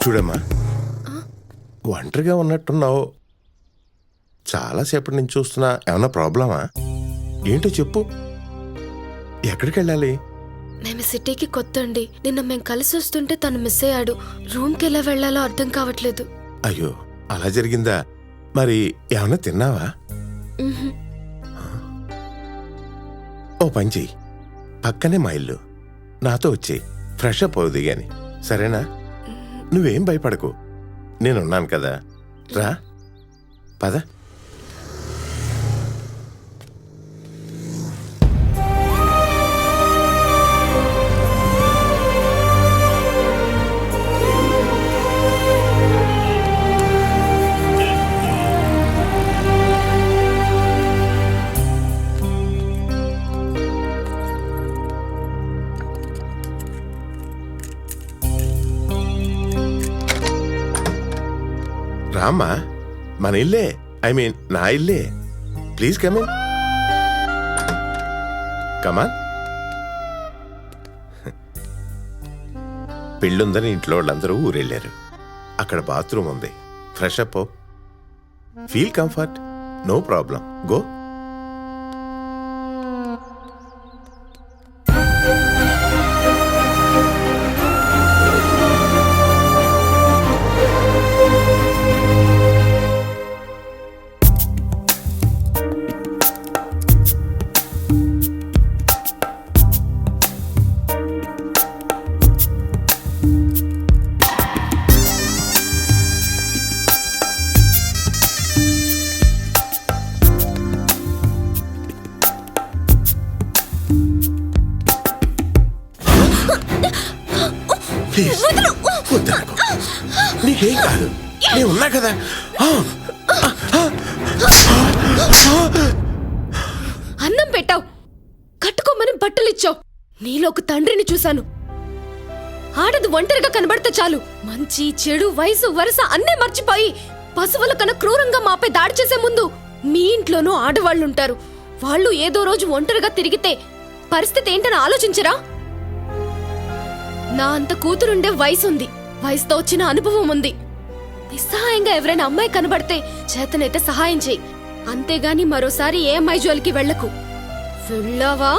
చూడమ్మా, ఒంటరిగా ఉన్నట్టున్నావు. చాలాసేపటి నుంచి చూస్తున్నా. ఏమన్నా ప్రాబ్లమా? ఏంటో చెప్పు. ఎక్కడికి వెళ్ళాలి? మేము సిటీకి కొత్త అండి. నిన్న మేము కలిసి వస్తుంటే తను మిస్ అయ్యాడు. రూమ్కి ఎలా వెళ్లాలో అర్థం కావట్లేదు. అయ్యో, అలా జరిగిందా? మరి ఏమన్నా తిన్నావా? ఓ పని చెయ్యి, పక్కనే మా ఇల్లు, నాతో వచ్చేయి. ఫ్రెష్ అప్ అవుది గాని, సరేనా? నువ్వేం భయపడకు, నేనున్నాను కదా. రా, పద. రామ్మా, మన ఇల్లే, ఐ మీన్ నా ఇల్లే. Please come in. కమాన్. పెళ్ళుందని ఇంట్లో వాళ్ళందరూ ఊరెళ్ళారు. అక్కడ బాత్రూమ్ ఉంది. Fresh up, feel comfort, no problem. Go. Please వద్దనుకో, నీకేం కాదు, నేను ఉన్నా కదా. అన్నం పెట్టావు, కట్టుకోమని బట్టలిచ్చావు. నీలో ఒక తండ్రిని చూశాను. ఆడది ఒంటరిగా కనబడితే చాలు, మంచి చెడు వయసు వరుస అన్నే మర్చిపోయి పశువుల కన్నా క్రూరంగా మాపై దాడి చేసే ముందు మీ ఇంట్లోనూ ఆడవాళ్లుంటారు. వాళ్ళు ఏదో రోజు ఒంటరిగా తిరిగితే పరిస్థితి ఏంటని ఆలోచించరా? నా అంత కూతురుండే వయసుంది, వయసుతో వచ్చిన అనుభవం ఉంది. నిస్సహాయంగా ఎవరైనా అమ్మాయి కనబడితే చేతనైతే సహాయం చేయి, అంతేగాని మరోసారి ఏ అమ్మాయి జోలికి వెళ్లకు. వెళ్ళావా?